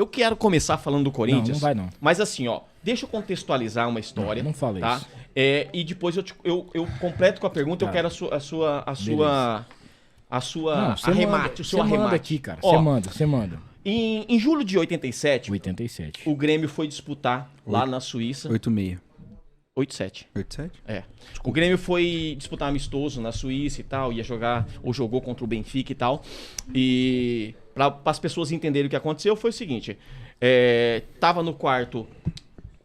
Eu quero começar falando do Corinthians. Não vai não. Mas assim, ó, deixa eu contextualizar uma história. Não fala tá? isso. E depois eu completo com a pergunta, eu quero o seu arremate. Manda aqui, cara. Você manda. Em julho de 87, 87. o Grêmio foi disputar lá na Suíça. 86. 87. 87? É. O Grêmio foi disputar amistoso na Suíça e tal, ia jogar, ou jogou contra o Benfica e tal. E para as pessoas entenderem o que aconteceu, foi o seguinte: tava no quarto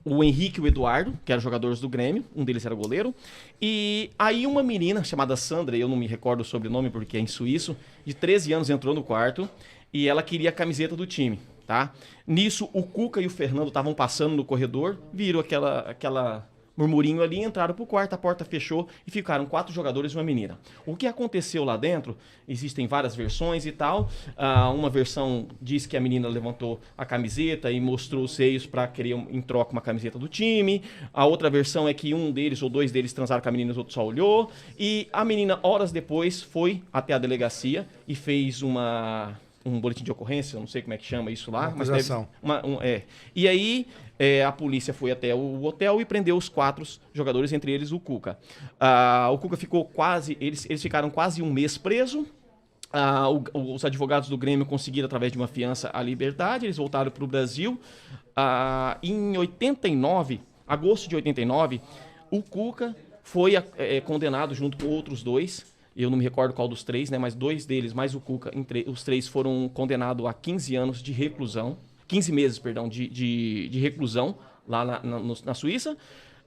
o Henrique e o Eduardo, que eram jogadores do Grêmio, um deles era goleiro. E aí uma menina chamada Sandra, eu não me recordo o sobrenome porque é em suíço, de 13 anos entrou no quarto e ela queria a camiseta do time, tá? Nisso, o Cuca e o Fernando estavam passando no corredor, viram aquela murmurinho ali, entraram pro quarto, a porta fechou e ficaram 4 jogadores e uma menina. O que aconteceu lá dentro, existem várias versões e tal. Uma versão diz que a menina levantou a camiseta e mostrou os seios para querer em troca uma camiseta do time. A outra versão é que um deles ou 2 deles transaram com a menina e os outros só olhou. E a menina, horas depois, foi até a delegacia e fez um boletim de ocorrência, eu não sei como é que chama isso lá. Uma acusação. E aí a polícia foi até o hotel e prendeu os 4 jogadores, entre eles o Cuca. O Cuca ficou eles ficaram quase um mês preso. Os advogados do Grêmio conseguiram, através de uma fiança, a liberdade. Eles voltaram para o Brasil. Em 89, agosto de 89, o Cuca foi condenado junto com outros 2. Eu não me recordo qual dos 3, né? Mas 2 deles, mais o Cuca, os 3 foram condenados a 15 anos de reclusão. 15 meses, perdão, de reclusão lá na Suíça.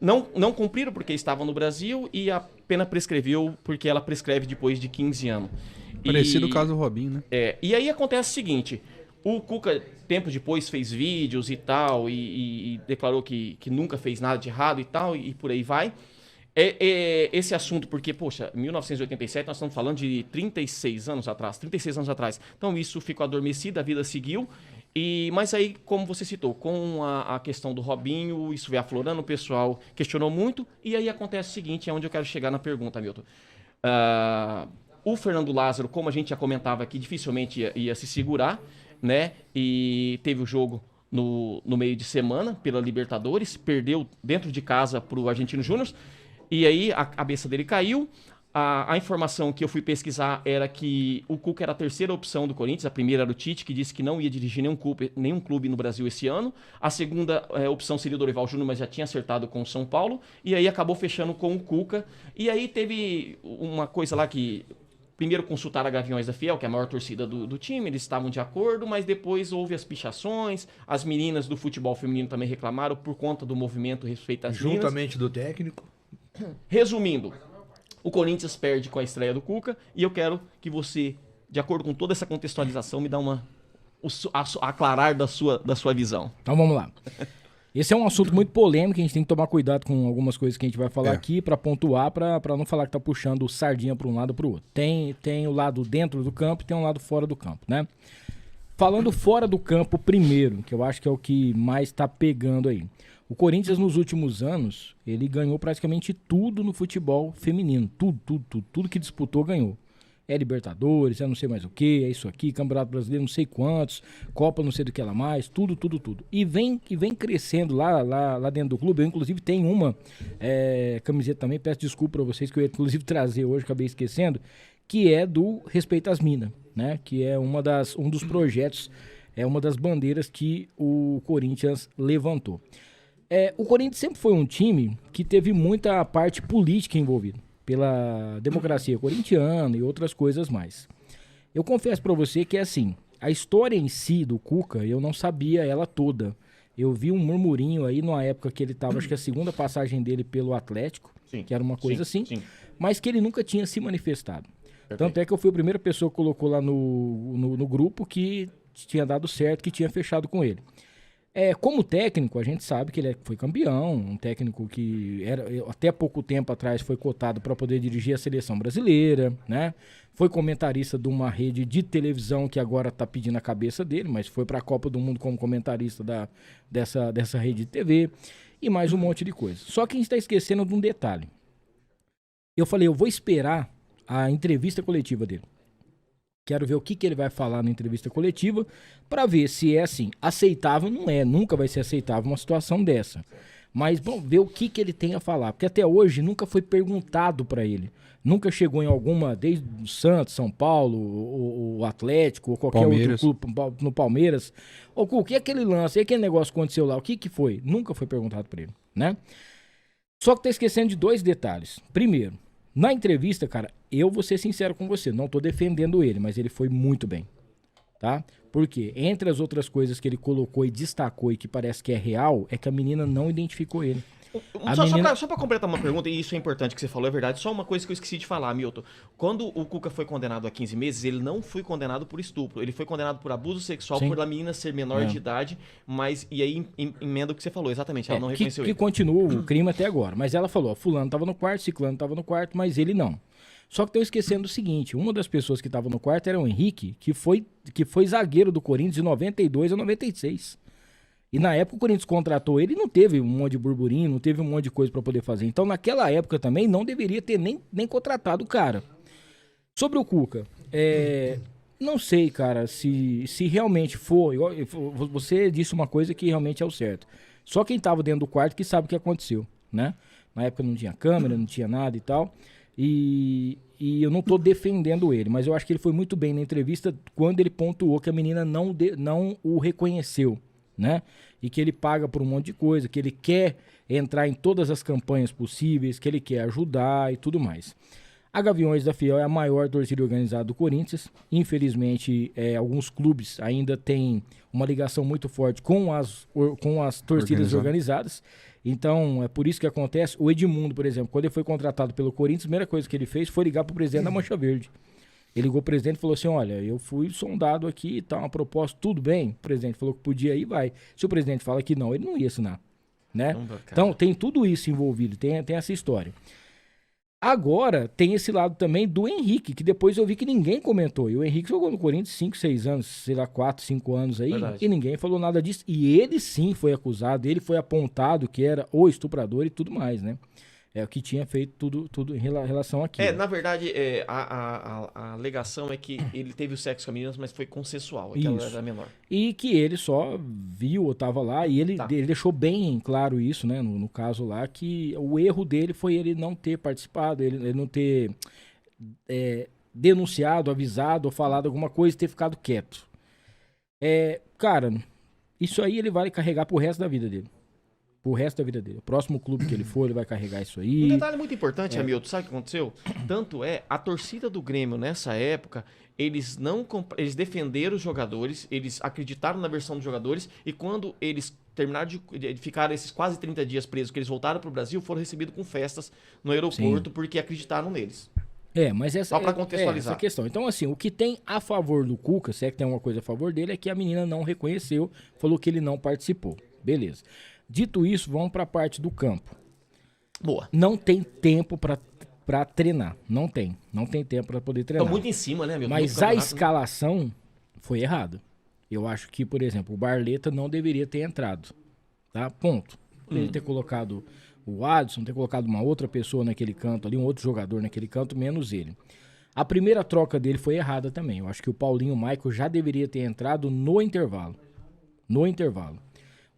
Não cumpriram porque estavam no Brasil e a pena prescreveu porque ela prescreve depois de 15 anos. Parecido o caso do Robinho, né? E aí acontece o seguinte: o Cuca, tempo depois, fez vídeos e tal e declarou que nunca fez nada de errado e tal, e por aí vai. Esse assunto, porque, poxa, 1987, nós estamos falando de 36 anos atrás. Então isso ficou adormecido, a vida seguiu. Mas aí, como você citou, com a questão do Robinho, isso veio aflorando, o pessoal questionou muito. E aí acontece o seguinte, é onde eu quero chegar na pergunta, Milton. O Fernando Lázaro, como a gente já comentava aqui, dificilmente ia se segurar, né? E teve o jogo no meio de semana pela Libertadores, perdeu dentro de casa para o Argentino Júnior. E aí a cabeça dele caiu. A informação que eu fui pesquisar era que o Cuca era a terceira opção do Corinthians. A primeira era o Tite, que disse que não ia dirigir nenhum clube no Brasil esse ano. A segunda opção seria o Dorival Júnior, mas já tinha acertado com o São Paulo. E aí acabou fechando com o Cuca. E aí teve uma coisa lá que... Primeiro consultaram a Gaviões da Fiel, que é a maior torcida do time, eles estavam de acordo, mas depois houve as pichações, as meninas do futebol feminino também reclamaram por conta do movimento respeito às meninas. Juntamente do técnico. Resumindo, o Corinthians perde com a estreia do Cuca e eu quero que você, de acordo com toda essa contextualização, me dá aclarar da sua visão. Então vamos lá. Esse é um assunto muito polêmico, a gente tem que tomar cuidado com algumas coisas que a gente vai falar aqui para pontuar, para não falar que tá puxando sardinha para um lado ou para o outro. Tem o lado dentro do campo e tem um lado fora do campo, né? Falando fora do campo primeiro, que eu acho que é o que mais tá pegando aí. O Corinthians, nos últimos anos, ele ganhou praticamente tudo no futebol feminino. Tudo que disputou ganhou. É Libertadores, é não sei mais o que, é isso aqui, Campeonato Brasileiro, não sei quantos, Copa não sei do que ela mais, tudo. E vem crescendo lá dentro do clube. Eu, inclusive, tenho uma camiseta também, peço desculpa para vocês, que eu ia, inclusive, trazer hoje, acabei esquecendo, que é do Respeito às Minas, né? Que é um dos projetos, é uma das bandeiras que o Corinthians levantou. O Corinthians sempre foi um time que teve muita parte política envolvida, pela democracia corintiana e outras coisas mais. Eu confesso para você que assim, a história em si do Cuca, eu não sabia ela toda. Eu vi um murmurinho aí numa época que ele estava, acho que a segunda passagem dele pelo Atlético, sim, que era uma coisa sim, mas que ele nunca tinha se manifestado. Perfeito. Tanto é que eu fui a primeira pessoa que colocou lá no grupo que tinha dado certo, que tinha fechado com ele. Como técnico, a gente sabe que ele foi campeão, um técnico que até pouco tempo atrás foi cotado para poder dirigir a seleção brasileira, né? Foi comentarista de uma rede de televisão que agora está pedindo a cabeça dele, mas foi para a Copa do Mundo como comentarista dessa rede de TV e mais um monte de coisa. Só que a gente está esquecendo de um detalhe. Eu falei, eu vou esperar a entrevista coletiva dele. Quero ver o que ele vai falar na entrevista coletiva para ver se é assim. Aceitável não é, nunca vai ser aceitável uma situação dessa. Mas vamos ver o que ele tem a falar. Porque até hoje nunca foi perguntado para ele. Nunca chegou em alguma, desde o Santos, São Paulo, o Atlético, ou qualquer Palmeiras. outro clube no Palmeiras. Ô, o que é aquele lance, aquele negócio que aconteceu lá, o que foi? Nunca foi perguntado para ele, né? Só que tá esquecendo de 2 detalhes. Primeiro, na entrevista, cara, eu vou ser sincero com você, não tô defendendo ele, mas ele foi muito bem, tá? Porque entre as outras coisas que ele colocou e destacou e que parece que é real, é que a menina não identificou ele. Só pra completar uma pergunta, e isso é importante que você falou, é verdade, só uma coisa que eu esqueci de falar, Milton. Quando o Cuca foi condenado a 15 meses, ele não foi condenado por estupro, ele foi condenado por abuso sexual, por a menina ser menor de idade, mas, e aí emenda o que você falou, exatamente, ela não reconheceu ele. Que continua o crime até agora, mas ela falou, ó, fulano tava no quarto, ciclano tava no quarto, mas ele não. Só que estão esquecendo o seguinte, uma das pessoas que estava no quarto era o Henrique, que foi zagueiro do Corinthians de 92 a 96. E na época o Corinthians contratou ele e não teve um monte de burburinho, não teve um monte de coisa para poder fazer. Então naquela época também não deveria ter nem contratado o cara. Sobre o Cuca, não sei, cara, se realmente for... Você disse uma coisa que realmente é o certo. Só quem estava dentro do quarto que sabe o que aconteceu, né? Na época não tinha câmera, não tinha nada e tal. E eu não tô defendendo ele, mas eu acho que ele foi muito bem na entrevista quando ele pontuou que a menina não o reconheceu, né? E que ele paga por um monte de coisa, que ele quer entrar em todas as campanhas possíveis, que ele quer ajudar e tudo mais. A Gaviões da Fiel é a maior torcida organizada do Corinthians. Infelizmente, alguns clubes ainda têm uma ligação muito forte com as torcidas organizadas. Então, é por isso que acontece. O Edmundo, por exemplo, quando ele foi contratado pelo Corinthians, a primeira coisa que ele fez foi ligar para o presidente da Mancha Verde. Ele ligou pro presidente e falou assim, olha, eu fui sondado aqui, tá uma proposta, tudo bem? O presidente falou que podia ir, vai. Se o presidente fala que não, ele não ia assinar, né? Então, tem tudo isso envolvido, tem essa história. Agora, tem esse lado também do Henrique, que depois eu vi que ninguém comentou. E o Henrique jogou no Corinthians 5, 6 anos, sei lá, 4, 5 anos aí, e ninguém falou nada disso. E ele sim foi acusado, ele foi apontado que era o estuprador e tudo mais, né? É o que tinha feito tudo em relação àquilo. Na verdade, a alegação é que ele teve o sexo com a menina, mas foi consensual, aquela era menor. E que ele só viu ou estava lá, e ele deixou bem claro isso, né, no caso lá, que o erro dele foi ele não ter participado, ele não ter denunciado, avisado ou falado alguma coisa e ter ficado quieto. Cara, isso aí ele vai carregar pro resto da vida dele. O resto da vida dele. O próximo clube que ele for, ele vai carregar isso aí. Um detalhe muito importante, Hamilton, sabe o que aconteceu? Tanto a torcida do Grêmio nessa época, eles defenderam os jogadores, eles acreditaram na versão dos jogadores, e quando eles terminaram de ficar esses quase 30 dias presos, que eles voltaram pro Brasil, foram recebidos com festas no aeroporto, porque acreditaram neles. Mas só pra contextualizar. Essa questão. Então, assim, o que tem a favor do Cuca, se é que tem alguma coisa a favor dele, é que a menina não reconheceu, falou que ele não participou. Beleza. Dito isso, vamos para a parte do campo. Boa. Não tem tempo para treinar. Não tem tempo para poder treinar. Estão muito em cima, né, meu? Mas a escalação foi errada. Eu acho que, por exemplo, o Barleta não deveria ter entrado. Tá? Ponto. Poderia ter colocado o Adson, ter colocado uma outra pessoa naquele canto ali, um outro jogador naquele canto, menos ele. A primeira troca dele foi errada também. Eu acho que o Paulinho Michael já deveria ter entrado no intervalo.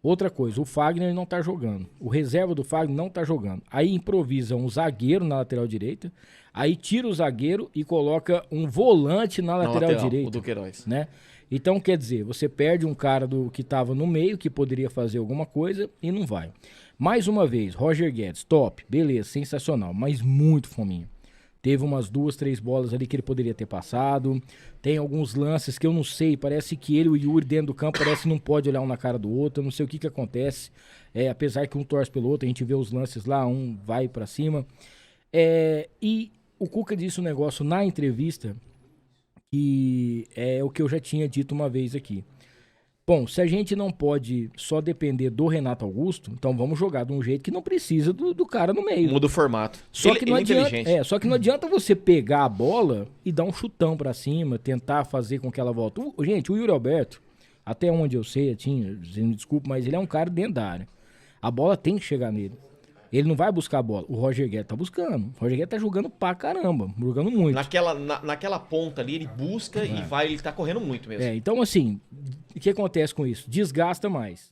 Outra coisa, o Fagner não tá jogando. O reserva do Fagner não tá jogando. Aí improvisa um zagueiro na lateral direita. Aí tira o zagueiro e coloca um volante na lateral direita. O Duqueiroz. Né? Então, quer dizer, você perde um cara que tava no meio, que poderia fazer alguma coisa e não vai. Mais uma vez, Roger Guedes, top, beleza, sensacional, mas muito fominho. Teve umas 2, 3 bolas ali que ele poderia ter passado. Tem alguns lances que eu não sei. Parece que ele e o Yuri dentro do campo parece que não pode olhar um na cara do outro. Eu não sei o que acontece. Apesar que um torce pelo outro, a gente vê os lances lá, um vai pra cima. E o Cuca disse um negócio na entrevista que é o que eu já tinha dito uma vez aqui. Bom, se a gente não pode só depender do Renato Augusto, então vamos jogar de um jeito que não precisa do cara no meio. Muda o formato. Só que não adianta você pegar a bola e dar um chutão pra cima, tentar fazer com que ela volte. Gente, o Yuri Alberto, até onde eu sei, desculpa, mas ele é um cara dentro da área. A bola tem que chegar nele. Ele não vai buscar a bola. O Roger Guedes tá buscando. O Roger Guedes tá jogando pra caramba. Jogando muito. Naquela ponta ali, ele busca e vai, ele tá correndo muito mesmo. Então assim, o que acontece com isso? Desgasta mais.